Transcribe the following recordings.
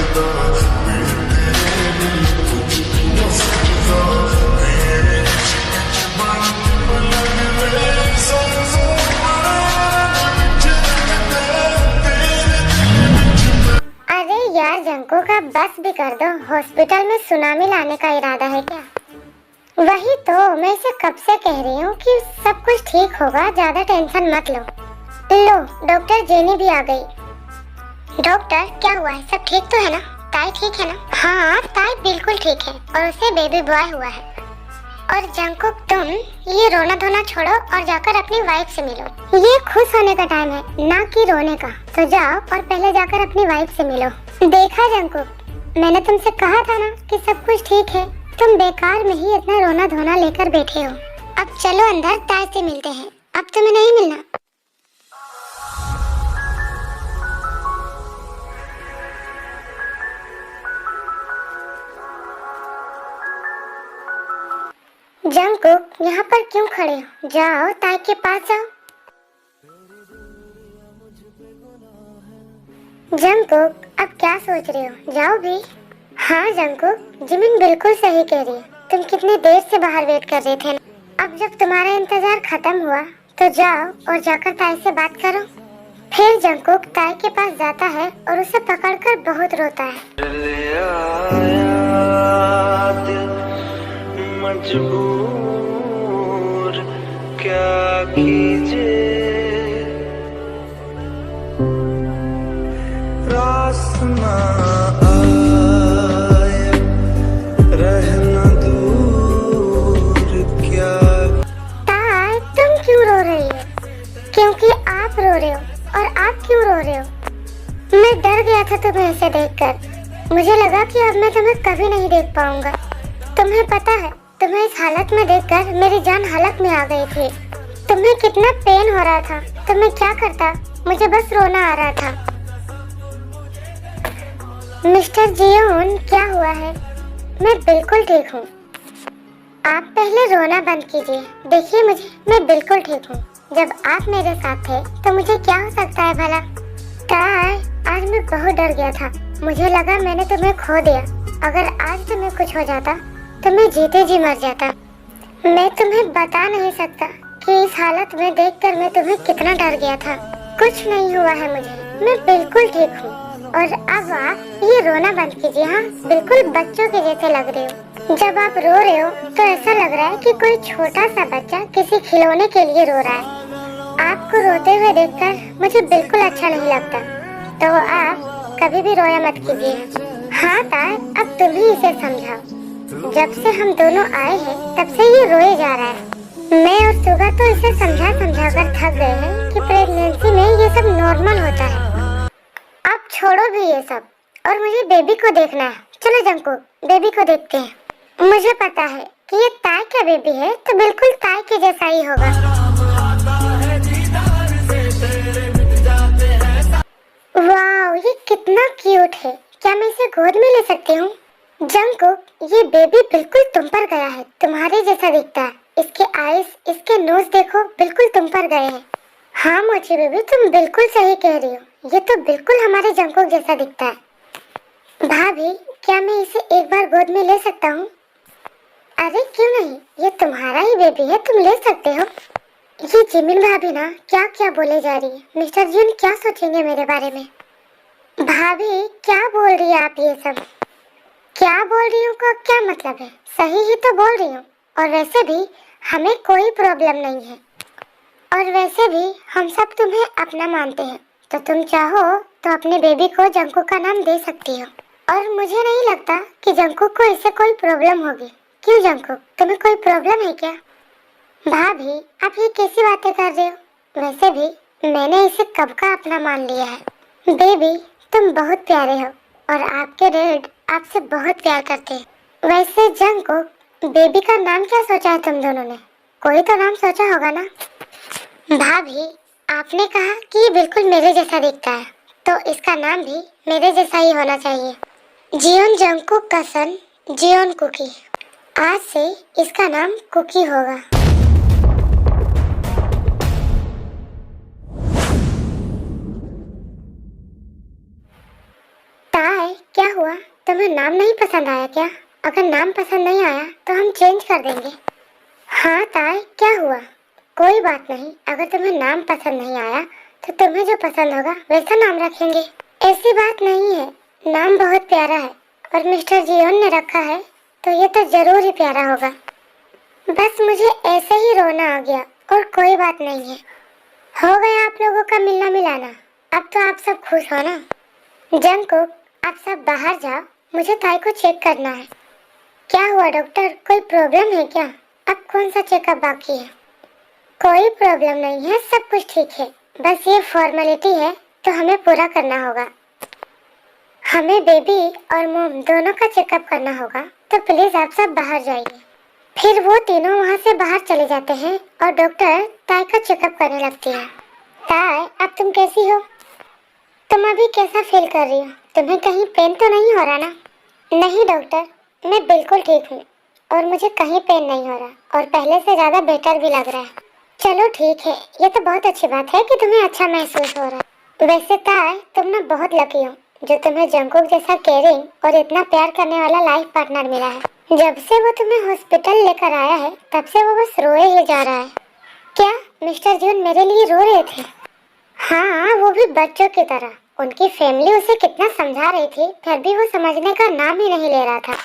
अरे यार जंको का बस भी कर दो, हॉस्पिटल में सुनामी लाने का इरादा है क्या? वही तो मैं इसे कब से कह रही हूँ कि सब कुछ ठीक होगा, ज्यादा टेंशन मत लो। लो डॉक्टर जेनी भी आ गई। डॉक्टर क्या हुआ है, सब ठीक तो है ना? ताई ठीक है ना? हाँ ताई बिल्कुल ठीक है और उसे बेबी बॉय हुआ है। और जंकुक तुम ये रोना धोना छोड़ो और जाकर अपनी वाइफ से मिलो। ये खुश होने का टाइम है, ना कि रोने का। तो जाओ और पहले जाकर अपनी वाइफ से मिलो। देखा जंकुक, मैंने तुमसे कहा था ना कि सब कुछ ठीक है, तुम बेकार में ही इतना रोना धोना लेकर बैठे हो। अब चलो अंदर, ताई से मिलते हैं। अब तुम्हें नहीं मिलना। जंकुक यहाँ पर क्यों खड़े हो? जाओ ताई के पास जाओ। जंकुक अब क्या सोच रहे हो, जाओ भी। हाँ जंकुक, जिमिन बिल्कुल सही कह रही है। तुम कितनी देर से बाहर वेट कर रहे थे ना। अब जब तुम्हारा इंतजार खत्म हुआ तो जाओ और जाकर ताई से बात करो। फिर जंकुक ताई के पास जाता है और उसे पकड़कर बहुत रोता है। मजबूर क्या कीजिए, रास ना आया, रहना दूर क्या। ताई तुम क्यों रो रही हो? क्योंकि आप रो रहे हो। और आप क्यों रो रहे हो? मैं डर गया था तुम्हें ऐसे देखकर। मुझे लगा कि अब मैं तुम्हें कभी नहीं देख पाऊंगा। तुम्हें पता है, तुम्हें इस हालत में देखकर मेरी जान हलक में आ गई थी। तुम्हें कितना पेन हो रहा था, तो मैं क्या करता? मुझे बस रोना आ रहा था। मिस्टर जियोन क्या हुआ है? मैं बिल्कुल ठीक हूँ। आप पहले रोना बंद कीजिए। देखिए मुझे, मैं बिल्कुल ठीक हूँ। जब आप मेरे साथ थे तो मुझे क्या हो सकता है भला? ताई आज मैं बहुत डर गया था। मुझे लगा मैंने तुम्हें खो दिया। अगर आज तुम्हें कुछ हो जाता तो मैं जीते जी मर जाता। मैं तुम्हें बता नहीं सकता कि इस हालत में देखकर मैं तुम्हें कितना डर गया था। कुछ नहीं हुआ है मुझे, मैं बिल्कुल ठीक हूँ। और अब आप ये रोना बंद कीजिए। हाँ, बिल्कुल बच्चों के जैसे लग रहे हो। जब आप रो रहे हो तो ऐसा लग रहा है कि कोई छोटा सा बच्चा किसी खिलौने के लिए रो रहा है। आपको रोते हुए देखकर मुझे बिल्कुल अच्छा नहीं लगता। तो आप कभी भी रोया मत कीजिए। हाँ ताई, अब तुम ही इसे समझाओ। जब से हम दोनों आए हैं तब से ये रोए जा रहा है। मैं और सुगा तो इसे समझा समझा कर थक गए हैं कि प्रेगनेंसी में ये सब नॉर्मल होता है। अब छोड़ो भी ये सब और मुझे बेबी को देखना है। चलो जंको, बेबी को देखते हैं। मुझे पता है कि ये ताई का बेबी है तो बिल्कुल ताई के जैसा ही होगा। वाह, ये कितना क्यूट है। क्या मैं इसे गोद में ले सकती हूँ? जंकुक, ये बेबी बिल्कुल तुम पर गया है, तुम्हारे जैसा दिखता है। इसके आईज, इसके नोज देखो, बिल्कुल तुम पर गए हैं। हाँ मोची बेबी, तुम बिल्कुल सही कह रही हो। ये तो बिल्कुल हमारे जंकुक जैसा दिखता है। भाभी, क्या मैं इसे एक बार गोद में ले सकता हूँ? अरे क्यों नहीं, ये तुम्हारा ही बेबी है, तुम ले सकते हो। ये जिमिन भाभी ना क्या क्या बोले जा रही है। मिस्टर जिन क्या सोचेंगे मेरे बारे में? भाभी क्या बोल रही है आप ये सब? क्या बोल रही हूँ का क्या मतलब है? सही ही तो बोल रही हूँ। और वैसे भी हमें कोई प्रॉब्लम नहीं है। और वैसे भी हम सब तुम्हें अपना मानते हैं, तो तुम चाहो तो अपने बेबी को जंकुक का नाम दे सकती हो। और मुझे नहीं लगता कि जंकुक को इससे कोई प्रॉब्लम होगी। क्यों जंकुक, तुम्हें कोई प्रॉब्लम है क्या? भाभी आप ये कैसी बातें कर रहे हो? वैसे भी मैंने इसे कब का अपना मान लिया है। बेबी तुम बहुत प्यारे हो और आपके डैड आपसे बहुत प्यार करते हैं। वैसे जंकुक, बेबी का नाम क्या सोचा है तुम दोनों ने? कोई तो नाम सोचा होगा ना? भाभी आपने कहा कि ये बिल्कुल मेरे जैसा दिखता है, तो इसका नाम भी मेरे जैसा ही होना चाहिए। जियोन जंकुक का सन जियोन कुकी। आज से इसका नाम कुकी होगा। ताई क्या हुआ, तुम्हें नाम नहीं पसंद आया क्या? अगर नाम पसंद नहीं आया तो हम चेंज कर देंगे। हाँ ताई, क्या हुआ? कोई बात नहीं, अगर तुम्हें नाम पसंद नहीं आया तो तुम्हें जो पसंद होगा वैसा नाम रखेंगे। ऐसी बात नहीं है, नाम बहुत प्यारा है और मिस्टर जियोन ने रखा है तो ये तो जरूर ही प्यारा होगा। बस मुझे ऐसे ही रोना आ गया और कोई बात नहीं है। हो गया आप लोगों का मिलना मिलाना, अब तो आप सब खुश हो ना। जंगकुक, आप सब बाहर जाओ, मुझे ताई को चेक करना है। क्या हुआ डॉक्टर, कोई प्रॉब्लम है क्या? अब कौन सा चेकअप बाकी है? कोई प्रॉब्लम नहीं है, सब कुछ ठीक है, बस ये फॉर्मेलिटी है तो हमें पूरा करना होगा। हमें बेबी और मोम दोनों का चेकअप करना होगा, तो प्लीज आप सब बाहर जाइए। फिर वो तीनों वहाँ से बाहर चले जाते हैं और डॉक्टर ताई का चेकअप करने लगती है। ताई, अब तुम कैसी हो? तुम अभी कैसा फील कर रही हो? तुम्हें कहीं पेन तो नहीं हो रहा ना? नहीं डॉक्टर, मैं बिल्कुल ठीक हूँ और मुझे कहीं पेन नहीं हो रहा और पहले से ज़्यादा बेटर भी लग रहा है। चलो ठीक है, ये तो बहुत अच्छी बात है कि तुम्हें अच्छा महसूस हो रहा है। वैसे ताई, तुम ना बहुत लकी हो जो तुम्हें जंगकुक जैसा केयरिंग और इतना प्यार करने वाला लाइफ पार्टनर मिला है। जब से वो तुम्हें हॉस्पिटल लेकर आया है तब से वो बस रोए ही जा रहा है। क्या मिस्टर जून मेरे लिए रो रहे थे? हाँ, वो भी बच्चों की तरह। उनकी फैमिली उसे कितना समझा रही थी, फिर भी वो समझने का नाम ही नहीं ले रहा था।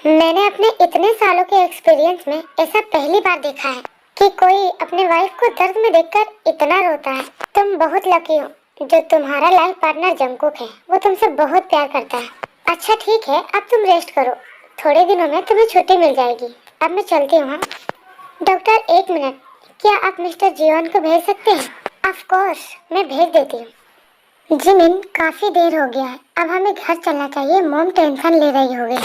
मैंने अपने इतने सालों के एक्सपीरियंस में ऐसा पहली बार देखा है कि कोई अपने वाइफ को दर्द में देखकर इतना रोता है। तुम बहुत लकी हो जो तुम्हारा लाइफ पार्टनर जंगकुक है, वो तुमसे बहुत प्यार करता है। अच्छा ठीक है, अब तुम रेस्ट करो, थोड़े दिनों में तुम्हें छुट्टी मिल जाएगी। अब मैं चलती हूँ। डॉक्टर एक मिनट, क्या आप मिस्टर जियोन को भेज सकते हैं? ऑफ कोर्स, मैं भेज देती हूँ। जिमिन, काफी देर हो गया है, अब हमें घर चलना चाहिए, मोम टेंशन ले रही होगी।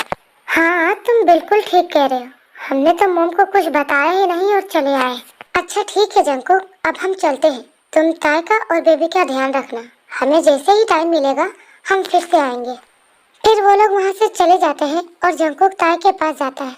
हाँ, तुम बिल्कुल ठीक कह रहे हो, हमने तो मोम को कुछ बताया ही नहीं और चले आए। अच्छा ठीक है जंगकुक, अब हम चलते हैं। तुम ताई का और बेबी का ध्यान रखना, हमें जैसे ही टाइम मिलेगा हम फिर से आएंगे। फिर वो लोग वहाँ से चले जाते हैं और जंगकुक ताई के पास जाता है।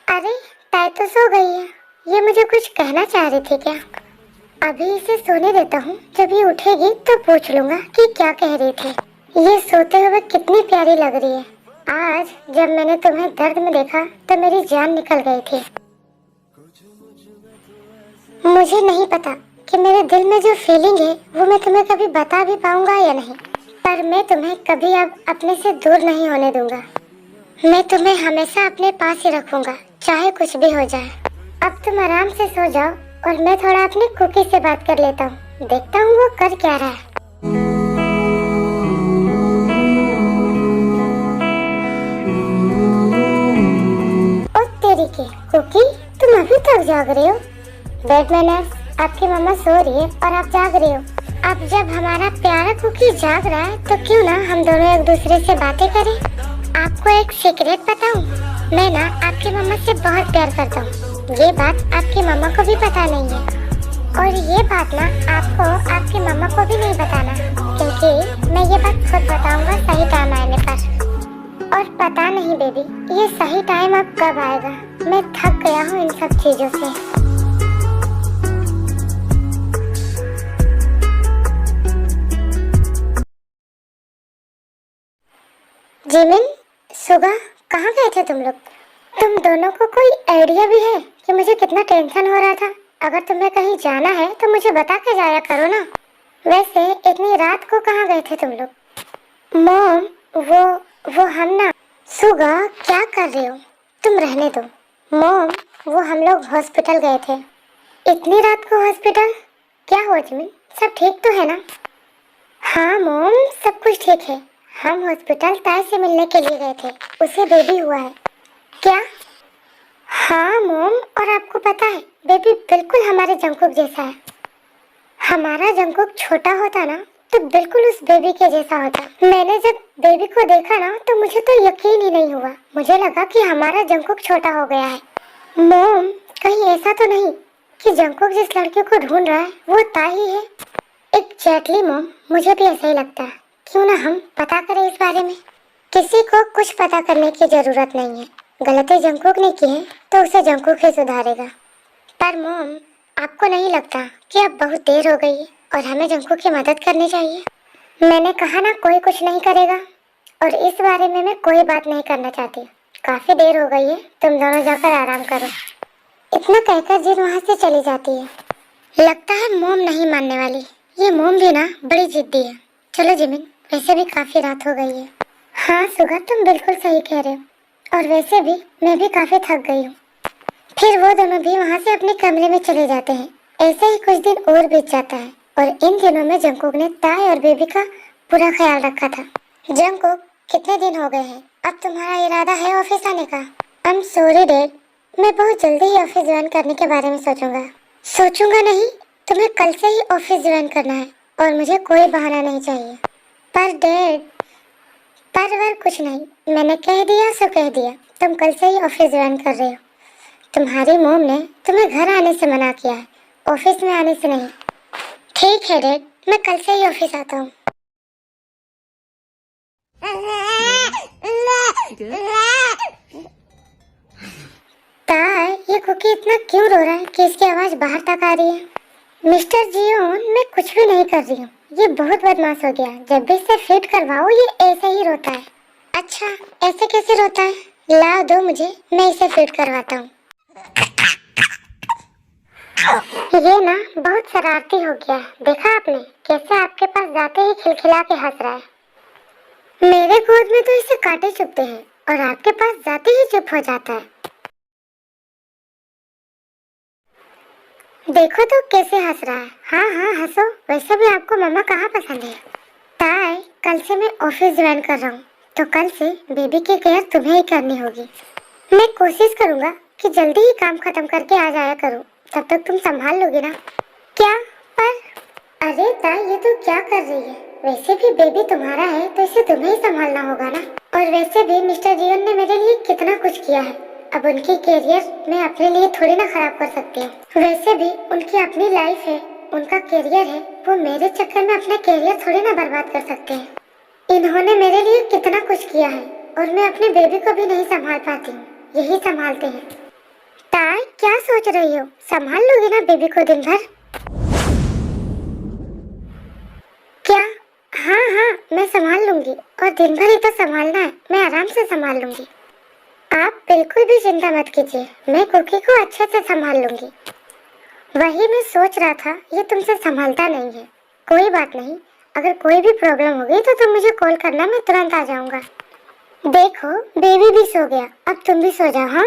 अरे ताई तो सो गई है, ये मुझे कुछ कहना चाह रही थी क्या? अभी इसे सोने देता हूँ, जब ये उठेगी तो पूछ लूंगा कि क्या कह रही थी। ये सोते हुए कितनी प्यारी लग रही है। आज जब मैंने तुम्हें दर्द में देखा तो मेरी जान निकल गई थी। मुझे नहीं पता कि मेरे दिल में जो फीलिंग है वो मैं तुम्हें कभी बता भी पाऊंगा या नहीं, पर मैं तुम्हें कभी अब अपने से दूर नहीं होने दूंगा। मैं तुम्हें हमेशा अपने पास ही रखूंगा, चाहे कुछ भी हो जाए। अब तुम आराम से सो जाओ और मैं थोड़ा अपनी कुकी से बात कर लेता हूँ, देखता हूँ वो कर क्या रहा है। ओ तेरी के कुकी, तुम अभी तक जाग रही हो? बेड मैनर्स, आपकी मम्मा सो रही है और आप जाग रही हो। अब जब हमारा प्यारा कुकी जाग रहा है तो क्यों ना हम दोनों एक दूसरे से बातें करें। आपको एक सीक्रेट बताऊं, मैं ना आपकी मम्मा से बहुत प्यार करता हूँ। ये बात आपकी मम्मा को भी पता नहीं है और ये बात ना आपको आपकी मम्मा को भी नहीं बताना, क्योंकि मैं ये बात खुद बताऊंगा सही टाइम आने पर। और पता नहीं बेबी, ये सही टाइम अब कब आएगा। मैं थक गया हूँ इन सब चीजों से। जिमिन, सुबह कहाँ गए थे तुम लोग? तुम दोनों को कोई आइडिया भी है कि मुझे कितना टेंशन हो रहा था? अगर तुम्हें कहीं जाना है तो मुझे बता के जाया करो ना। वैसे इतनी रात को कहाँ गए थे तुम लोग? मॉम, वो हम ना। सुगा, क्या कर रहे हो? तुम रहने दो। मॉम, वो हम लोग हॉस्पिटल गए थे। इतनी रात को हॉस्पिटल? क्या हुआ जिमिन, सब ठीक तो है ना? हाँ मॉम, सब कुछ ठीक है। हम हॉस्पिटल ताई से मिलने के लिए गए थे, उसे बेबी हुआ है। क्या? हाँ मॉम, और आपको पता है बेबी बिल्कुल हमारे जंगकुक जैसा है। हमारा जंगकुक छोटा होता ना तो बिल्कुल उस बेबी के जैसा होता। मैंने जब बेबी को देखा ना तो मुझे तो यकीन ही नहीं हुआ, मुझे लगा कि हमारा जंगकुक छोटा हो गया है। मॉम, कहीं ऐसा तो नहीं कि जंगकुक जिस लड़के को ढूंढ रहा है वो ताई है? एग्जैक्टली मॉम, मुझे भी ऐसा ही लगता है। क्यों ना हम पता करें इस बारे में। किसी को कुछ पता करने की जरूरत नहीं है, गलती जंगकुक ने की है तो उसे जंगकुक ही सुधारेगा। पर मॉम, आपको नहीं लगता कि अब बहुत देर हो गई है और हमें जंगकुक की मदद करनी चाहिए? मैंने कहा ना, कोई कुछ नहीं करेगा, और इस बारे में मैं कोई बात नहीं करना चाहती। काफी देर हो गई है, तुम दोनों जाकर आराम करो। इतना कहकर जिन वहाँ से चली जाती है। लगता है मोम नहीं मानने वाली। ये मोम भी ना बड़ी जिद्दी है। चलो जिमिन, वैसे भी काफी रात हो गई है। हाँ सुगा, तुम बिल्कुल सही कह रहे हो, और वैसे भी मैं भी काफी थक गई हूँ। फिर वो दोनों भी वहाँ से अपने कमरे में चले जाते हैं। ऐसे ही कुछ दिन और बीत जाता है, और इन दिनों में जंगकुक ने ताई और बेबी का पूरा ख्याल रखा था। जंगकुक, कितने दिन हो गए हैं, अब तुम्हारा इरादा है ऑफिस आने का? आई एम सॉरी डैड, मैं बहुत जल्दी ही ऑफिस ज्वाइन करने के बारे में सोचूंगा नहीं, तुम्हें कल से ही ऑफिस ज्वाइन करना है और मुझे कोई बहाना नहीं चाहिए। पर डैड, पर कुछ नहीं, मैंने कह दिया सो कह दिया। तुम कल से ही ऑफिस ज्वाइन कर रहे हो। तुम्हारी मॉम ने तुम्हें घर आने से मना किया है, ऑफिस में आने से नहीं। ठीक है डैड, मैं कल से ही ऑफिस आता हूँ। ताई, ये कुकी इतना क्यों रो रहा है कि इसकी आवाज बाहर तक आ रही है? मिस्टर जियोन, मैं कुछ भी नहीं कर रही हूँ। ये बहुत बदमाश हो गया। जब भी इसे फीड करवाओ ये ऐसे ही रोता है। अच्छा, ऐसे कैसे रोता है? लाओ दो मुझे, मैं इसे फीड करवाता हूँ। ये ना बहुत शरारती हो गया। देखा आपने कैसे आपके पास जाते ही खिलखिला के हंस रहा है। मेरे गोद में तो इसे कांटे चुभते हैं और आपके पास जाते ही चुप हो जाता है। देखो तो कैसे हंस रहा है। हाँ हाँ हंसो, वैसे भी आपको मम्मा कहाँ पसंद है। ताई, कल से मैं ऑफिस ज्वाइन कर रहा हूँ, तो कल से बेबी की केयर तुम्हें ही करनी होगी। मैं कोशिश करूँगा कि जल्दी ही काम खत्म करके आ जाया करूँ, तब तक तुम संभाल लोगी ना? क्या? पर अरे ताई, ये तो क्या कर रही है? वैसे भी बेबी तुम्हारा है तो इसे तुम्हें ही संभालना होगा ना। और वैसे भी मिस्टर जीवन ने मेरे लिए कितना कुछ किया है, अब उनकी कैरियर मैं अपने लिए थोड़ी ना खराब कर सकती हूँ। वैसे भी उनकी अपनी लाइफ है, उनका कैरियर है, वो मेरे चक्कर में अपना कैरियर थोड़ी ना बर्बाद कर सकते हैं। इन्होंने मेरे लिए कितना कुछ किया है और मैं अपने बेबी को भी नहीं संभाल पाती हूँ, यही संभालते हैं। ताई, क्या सोच रही हो? संभाल लोगी ना बेबी को दिन भर? क्या? हाँ हाँ, मैं संभाल लूंगी, और दिन भर ही तो संभालना है, मैं आराम से संभाल लूंगी। आप बिल्कुल भी चिंता मत कीजिए, मैं कुकी को अच्छे से संभाल लूंगी। वही मैं सोच रहा था, ये तुमसे संभालता नहीं है। कोई बात नहीं, अगर कोई भी प्रॉब्लम होगी तो तुम मुझे कॉल करना, मैं तुरंत आ जाऊंगा। देखो, बेबी भी सो गया, अब तुम भी सो जाओ। हाँ,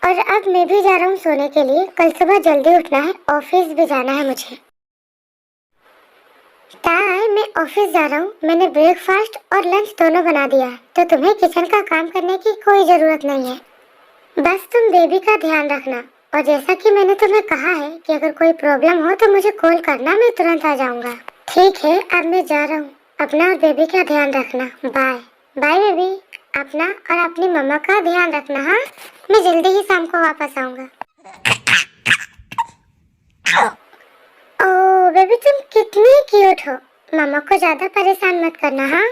और अब मैं भी जा रहा हूँ सोने के लिए। कल सुबह जल्दी उठना है, ऑफिस भी जाना है मुझे। ताई, मैं ऑफिस जा रहा हूँ। मैंने ब्रेकफास्ट और लंच दोनों बना दिया है, तो तुम्हें किचन का काम करने की कोई जरूरत नहीं है। बस तुम बेबी का ध्यान रखना, और जैसा कि मैंने तुम्हें कहा है कि अगर कोई प्रॉब्लम हो तो मुझे कॉल करना, मैं तुरंत आ जाऊंगा। ठीक है, अब मैं जा रहा हूँ। अपना और बेबी का ध्यान रखना। बाय बाय बेबी, अपना और अपनी मम्मा का ध्यान रखना। हाँ, मैं जल्दी ही शाम को वापस आऊंगा। ओह बेबी, तुम कितनी क्यूट हो। मम्मा को ज्यादा परेशान मत करना। हाँ,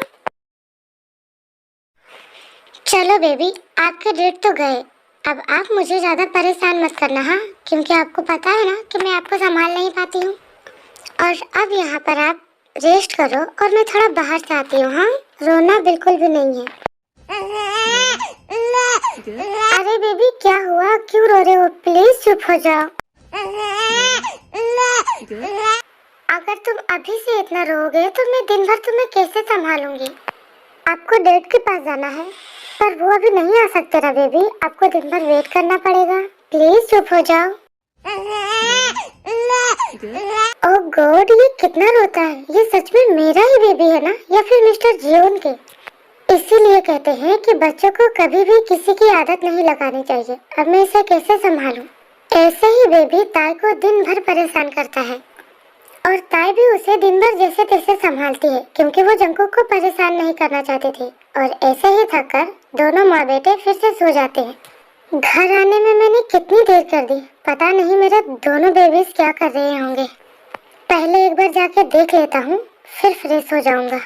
चलो बेबी, आपके डेट तो गए, अब आप मुझे ज्यादा परेशान मत करना। हाँ, क्योंकि आपको पता है ना कि मैं आपको संभाल नहीं पाती हूँ। और अब यहाँ पर आप रेस्ट करो और मैं थोड़ा बाहर से आती हूँ। हाँ, रोना बिल्कुल भी नहीं है। अरे बेबी, क्या हुआ, क्यों रो रहे हो? प्लीज चुप हो जाओ। अगर तुम अभी से इतना रोओगे तो मैं दिन भर तुम्हें कैसे संभालूंगी? आपको डैड के पास जाना है, पर वो अभी नहीं आ सकते ना बेबी, आपको दिन भर वेट करना पड़ेगा। प्लीज चुप हो जाओ। ओह गॉड, ये कितना रोता है। ये सच में मेरा ही बेबी है ना, या फिर मिस्टर जियोन के? इसीलिए कहते हैं कि बच्चों को कभी भी किसी की आदत नहीं लगानी चाहिए। अब मैं इसे कैसे संभालूं? ऐसे ही बेबी ताई को दिन भर परेशान करता है, और ताई भी उसे दिन भर जैसे तैसे संभालती है, क्योंकि वो जंगकुक को परेशान नहीं करना चाहती थी। और ऐसे ही थककर दोनों माँ बेटे फिर से सो जाते हैं। घर आने में मैंने कितनी देर कर दी, पता नहीं मेरे दोनों बेबीज क्या कर रहे होंगे। पहले एक बार जाके देख लेता हूँ, फिर फ्रेश हो जाऊंगा।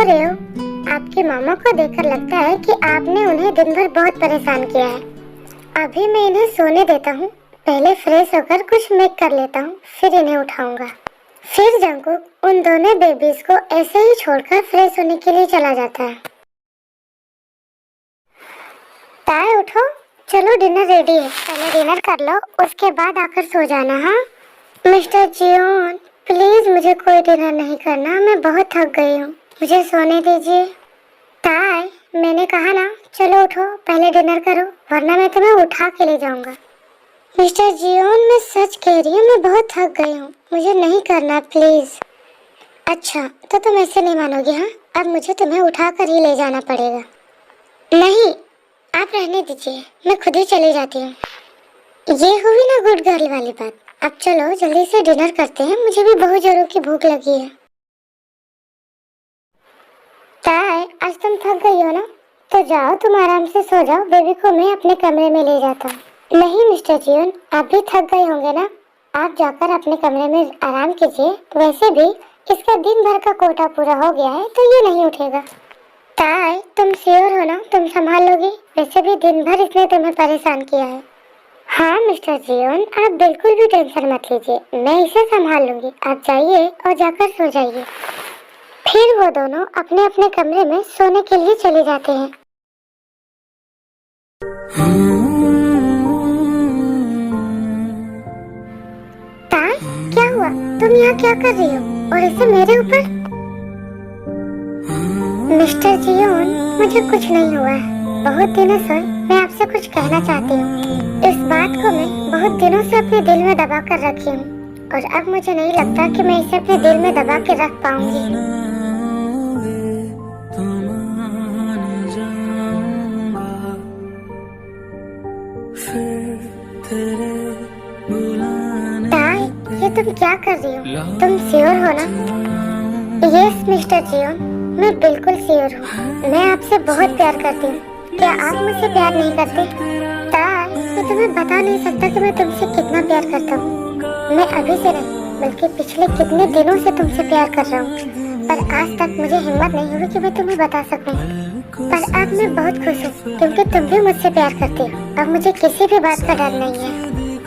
हो रहे हो? आपकी मामा को देखकर लगता है कि आपने उन्हें दिन भर बहुत परेशान किया है। अभी मैं इन्हें सोने देता हूँ। पहले फ्रेश होकर कुछ मेक कर लेता हूँ, फिर इन्हें उठाऊंगा। फिर जंगकुक उन दोनों बेबीज को ऐसे ही छोड़कर फ्रेश होने के लिए चला जाता है। ताई उठो, चलो डिनर रेडी है। पहले डिनर कर लो, उसके बाद आकर सो जाना। हाँ मिस्टर जियोन, प्लीज मुझे कोई डिनर नहीं करना, मैं बहुत थक गई हूँ, मुझे सोने दीजिए। ताई मैंने कहा ना, चलो उठो, पहले डिनर करो, वरना मैं तुम्हें उठा के ले जाऊंगा। मिस्टर जियोन, मैं सच कह रही हूँ, मैं बहुत थक गई हूँ, मुझे नहीं करना प्लीज। अच्छा तो तुम ऐसे नहीं मानोगे? हाँ, अब मुझे तुम्हें उठा कर ही ले जाना पड़ेगा। नहीं, आप रहने दीजिए, मैं खुद ही चली जाती हूँ। ये हुई ना गुड गर्ल वाली बात। अब चलो जल्दी से डिनर करते हैं, मुझे भी बहुत जोरों की भूख लगी है। ताई आज तुम थक गई हो ना, तो जाओ तुम आराम से सो जाओ, बेबी को मैं अपने कमरे में ले जाता हूँ। नहीं मिस्टर जियोन, आप भी थक गए होंगे ना, आप जाकर अपने कमरे में आराम कीजिए। वैसे भी इसका दिन भर का कोटा पूरा हो गया है, तो ये नहीं उठेगा। ताई तुम श्योर हो ना, तुम संभाल लोगी? वैसे भी दिन भर इसने तुम्हें परेशान किया है। हाँ मिस्टर जियोन, आप बिल्कुल भी टेंशन मत लीजिए, मैं इसे संभाल लूंगी। आप जाइए और जाकर सो जाइए। फिर वो दोनों अपने अपने कमरे में सोने के लिए चले जाते हैं। ताई क्या हुआ? तुम यहाँ क्या कर रही हो, और इसे मेरे ऊपर? मिस्टर जियोन, मुझे कुछ नहीं हुआ है, बहुत दिनों से मैं आपसे कुछ कहना चाहती हूँ। इस बात को मैं बहुत दिनों से अपने दिल में दबा कर रखी हूँ, और अब मुझे नहीं लगता कि मैं इसे अपने दिल में दबा के रख पाऊंगी। ताई ये तुम क्या कर रही हो? तुम श्योर हो ना? यस मिस्टर जियोन, मैं बिल्कुल श्योर हूँ, मैं आपसे बहुत प्यार करती हूँ। क्या आप मुझसे प्यार नहीं करते? ताई मैं तुम्हें बता नहीं सकता कि मैं तुमसे कितना प्यार करता हूँ। मैं अभी से नहीं बल्कि पिछले कितने दिनों से तुमसे प्यार कर रहा हूँ, पर आज तक मुझे हिम्मत नहीं हुई कि मैं तुम्हें बता सकूं। पर अब मैं बहुत खुश हूँ क्योंकि तुम भी मुझसे प्यार करती हो। अब मुझे किसी भी बात का डर नहीं है।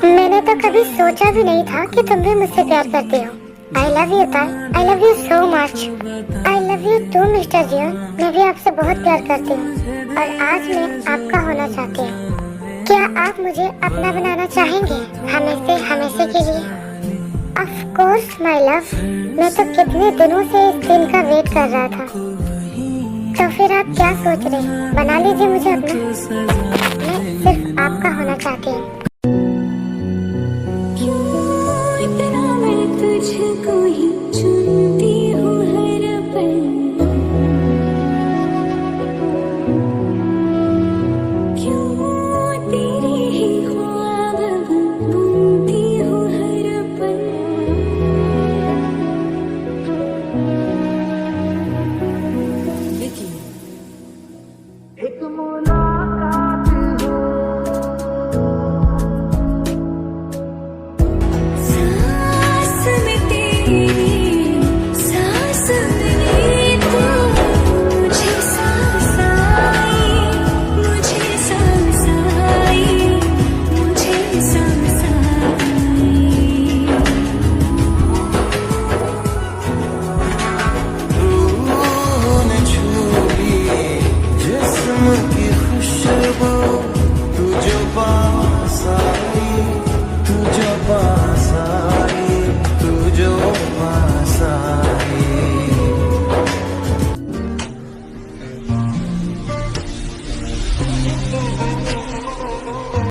मैंने तो कभी सोचा भी नहीं था कि तुम भी मुझसे प्यार करती हो। आई love you Tae, I love you so much. I love you too mister Jeon, मैं भी आपसे बहुत प्यार करती हूँ और आज मैं आपका होना चाहती हूँ। क्या आप मुझे अपना बनाना चाहेंगे हमेशा हमेशा के लिए? ऑफ कोर्स माय लव, मैं तो कितने दिनों से इस दिन का वेट कर रहा था। तो फिर आप क्या सोच रहे हैं? बना लीजिए मुझे अपना, मैं सिर्फ आपका होना चाहती हूँ। तुझको ही चुनती हूँ हर पल, क्यों तेरे ही ख्वाब बुनती हूँ हर पल। एक मुलाकात सांस में तेरी